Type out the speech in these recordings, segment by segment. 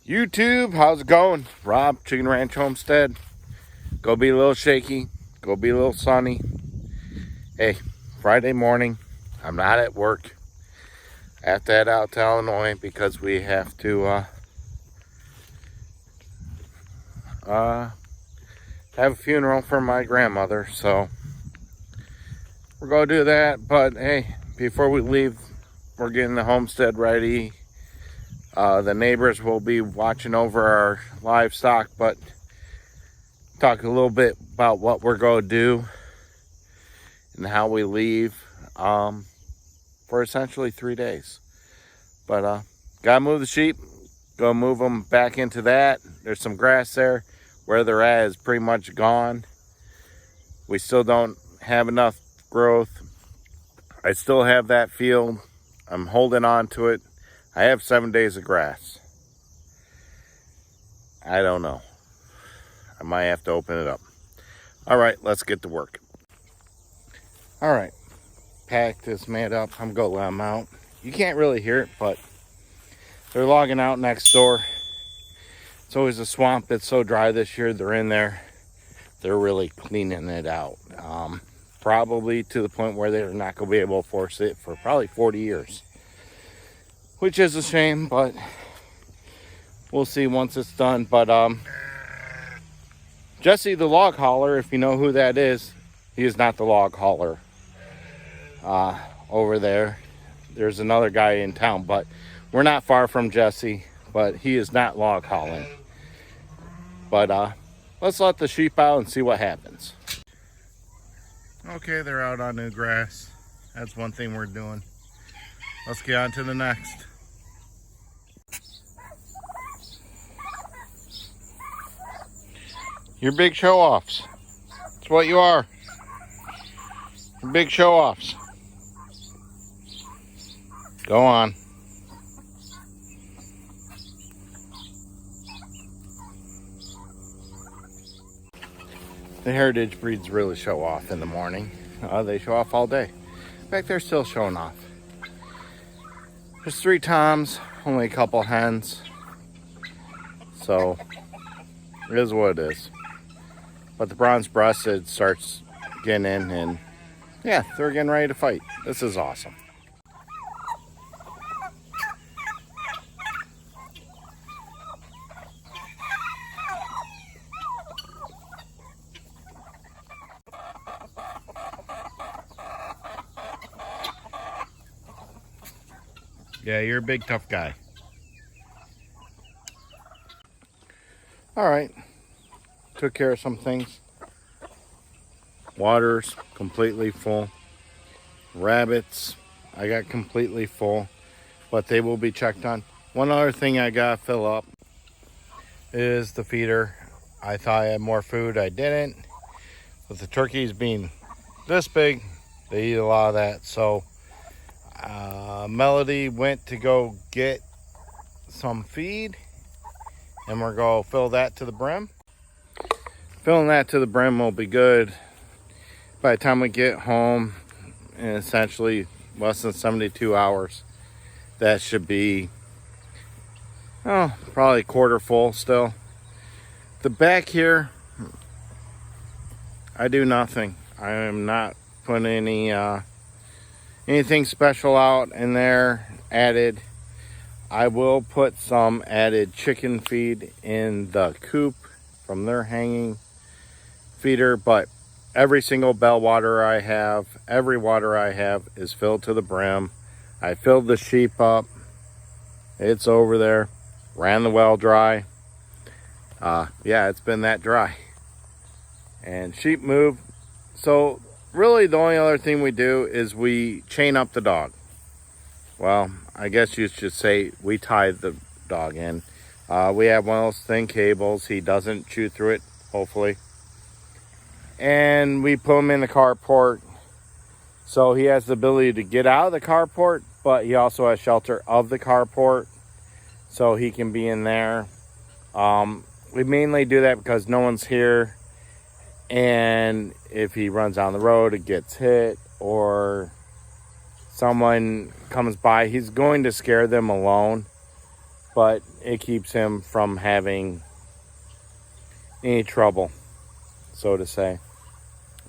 YouTube, how's it going? Rob, Chicken Ranch Homestead. Go be a little shaky. Go be a little sunny. Hey, Friday morning. I'm not at work. I have to head out to Illinois because we have to have a funeral for my grandmother. So we're going to do that. But hey, before we leave, we're getting the homestead ready. The neighbors will be watching over our livestock, but talk a little bit about what we're going to do and how we leave for essentially 3 days. But gotta move the sheep, go move them back into that. There's some grass there. Where they're at is pretty much gone. We still don't have enough growth. I still have that field. I'm holding on to it. I have 7 days of grass. I don't know. I might have to open it up. All right, let's get to work. All right, pack this man up. I'm going to let them out. You can't really hear it, but they're logging out next door. It's always a swamp. It's so dry this year. They're in there. They're really cleaning it out. Probably to the point where they're not going to be able to force it for probably 40 years. Which is a shame, but we'll see once it's done. But Jesse the log hauler, if you know who that is, he is not the log hauler over there. There's another guy in town, but we're not far from Jesse, but he is not log hauling. But let's let the sheep out and see what happens. Okay, they're out on new grass. That's one thing we're doing. Let's get on to the next. You're big show-offs. That's what you are. You're big show-offs. Go on. The heritage breeds really show off in the morning. They show off all day. In fact, they're still showing off. There's 3 toms, only a couple hens. So, it is what it is. But the bronze breasted starts getting in, and yeah, they're getting ready to fight. This is awesome. Yeah, you're a big tough guy. All right. Took care of some things. Water's completely full. Rabbits, I got completely full, but they will be checked on. One other thing I gotta fill up is the feeder. I thought I had more food, I didn't. With the turkeys being this big, they eat a lot of that. So Melody went to go get some feed, and we're gonna fill that to the brim. Filling that to the brim will be good by the time we get home in essentially less than 72 hours. That should be, probably quarter full still. The back here, I do nothing. I am not putting anything special out in there added. I will put some added chicken feed in the coop from their hanging feeder, but every single bell water I have, every water I have is filled to the brim. I filled the sheep up. It's over there. Ran the well dry. Yeah, it's been that dry. And sheep move. So really the only other thing we do is we chain up the dog. Well, I guess you should say we tie the dog in. We have one of those thin cables. He doesn't chew through it, hopefully. And we put him in the carport. So he has the ability to get out of the carport, but he also has shelter of the carport. So he can be in there. We mainly do that because no one's here. And if he runs down the road, it gets hit, or someone comes by, he's going to scare them alone. but it keeps him from having any trouble, so to say.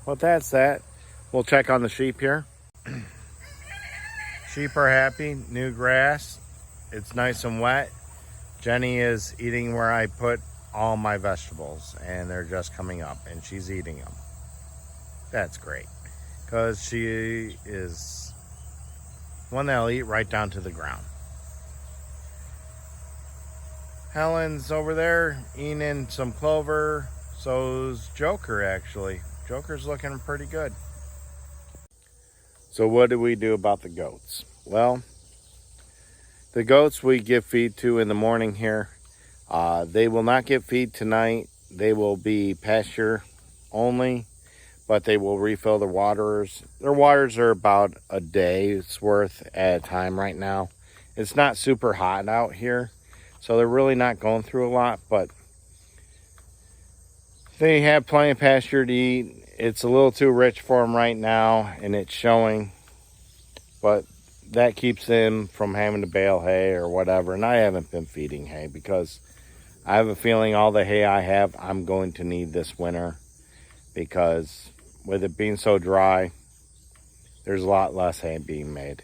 But that's that. We'll check on the sheep here. Sheep are happy, new grass. It's nice and wet. Jenny is eating where I put all my vegetables, and they're just coming up, and she's eating them. That's great, because she is one that'll eat right down to the ground. Helen's over there eating some clover. So's Joker, actually. Joker's looking pretty good. So what do we do about the goats? Well, the goats we give feed to in the morning here. They will not get feed tonight. They will be pasture only, but they will refill their waters. Their waters are about a day's worth at a time right now. It's not super hot out here, so they're really not going through a lot, but they have plenty of pasture to eat. It's a little too rich for them right now, and it's showing, but that keeps them from having to bale hay or whatever. And I haven't been feeding hay because I have a feeling all the hay I have, I'm going to need this winter, because with it being so dry, there's a lot less hay being made.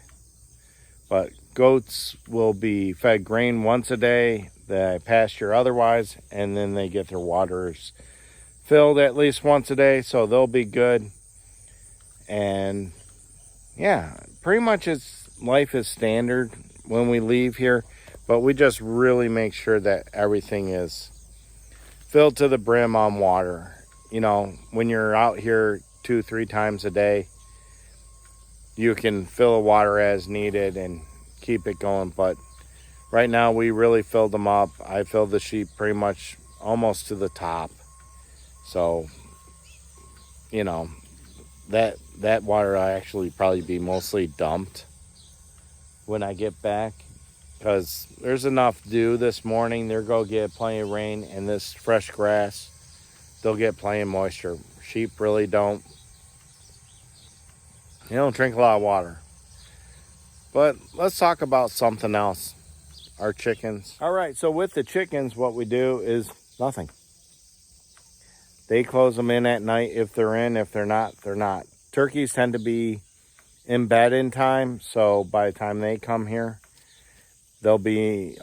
But goats will be fed grain once a day, they pasture otherwise, and then they get their waters filled at least once a day, so they'll be good. And yeah, pretty much life is standard when we leave here, but we just really make sure that everything is filled to the brim on water. You know, when you're out here 2-3 times a day, you can fill the water as needed and keep it going. But right now we really filled them up. I filled the sheep pretty much almost to the top. So, you know, that water will actually probably be mostly dumped when I get back, because there's enough dew this morning. They're going to get plenty of rain, and this fresh grass, they'll get plenty of moisture. Sheep really don't. They don't drink a lot of water. But let's talk about something else. Our chickens. All right, so with the chickens, what we do is nothing. They close them in at night if they're in. If they're not, they're not. Turkeys tend to be in bed in time, so by the time they come here, they'll be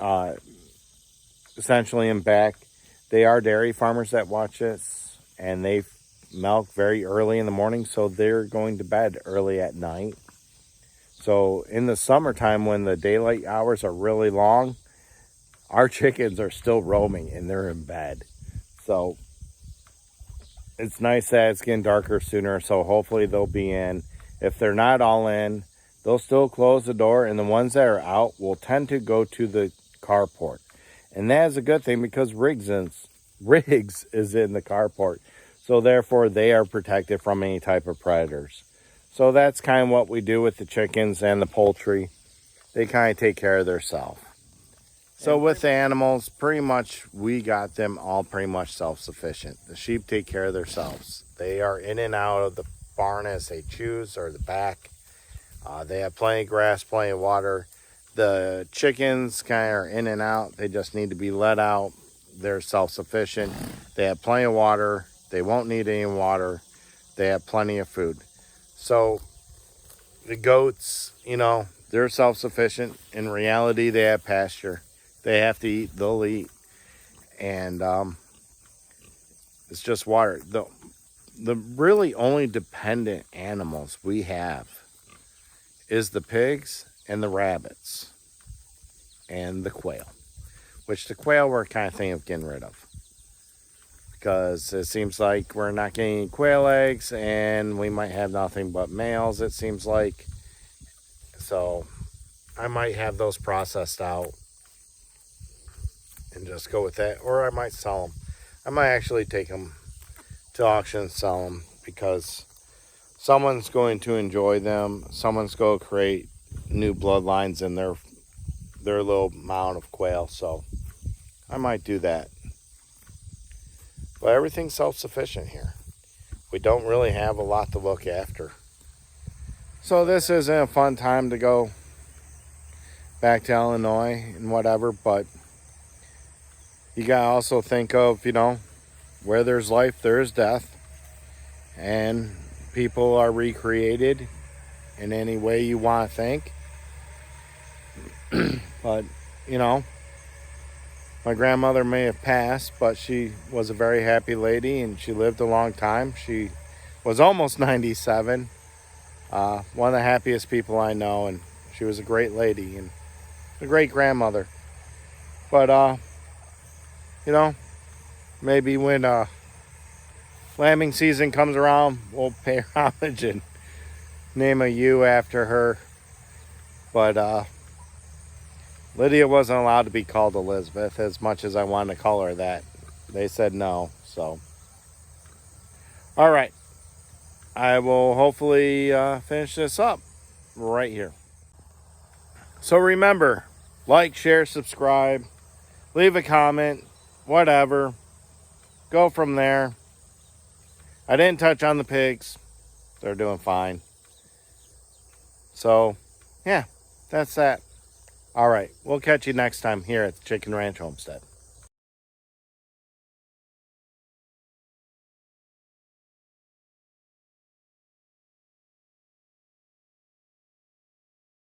essentially in back. They are dairy farmers that watch this, and they milk very early in the morning, so they're going to bed early at night. So in the summertime, when the daylight hours are really long, our chickens are still roaming and they're in bed. So it's nice that it's getting darker sooner, so hopefully they'll be in. If they're not all in, they'll still close the door, and the ones that are out will tend to go to the carport. And that is a good thing, because Riggs is in the carport. So therefore, they are protected from any type of predators. So that's kind of what we do with the chickens and the poultry. They kind of take care of themselves. So with the animals, pretty much we got them all pretty much self-sufficient. The sheep take care of themselves. They are in and out of the barn as they choose, or the back. They have plenty of grass, plenty of water. The chickens kind of are in and out. They just need to be let out. They're self-sufficient. They have plenty of water. They won't need any water. They have plenty of food. So the goats, you know, they're self-sufficient. In reality, they have pasture. They have to eat, they'll eat. And it's just water. The really only dependent animals we have is the pigs and the rabbits and the quail, which the quail we're kind of thinking of getting rid of, because it seems like we're not getting any quail eggs, and we might have nothing but males, it seems like. So I might have those processed out and just go with that, or I might sell them. I might actually take them to auction and sell them, because someone's going to enjoy them. Someone's going to create new bloodlines in their little mound of quail. So I might do that. But everything's self-sufficient here. We don't really have a lot to look after. So this isn't a fun time to go back to Illinois and whatever, but you gotta also think of, where there's life, there is death. And people are recreated in any way you want to think. But, my grandmother may have passed, but she was a very happy lady and she lived a long time. She was almost 97. One of the happiest people I know, and she was a great lady and a great grandmother. But, maybe when lambing season comes around, we'll pay her homage and name a ewe after her. But Lydia wasn't allowed to be called Elizabeth, as much as I wanted to call her that. They said no, so. All right. I will hopefully finish this up right here. So remember, like, share, subscribe, leave a comment, whatever. Go from there. I didn't touch on the pigs. They're doing fine. So, yeah, that's that. All right, we'll catch you next time here at the Chicken Ranch Homestead.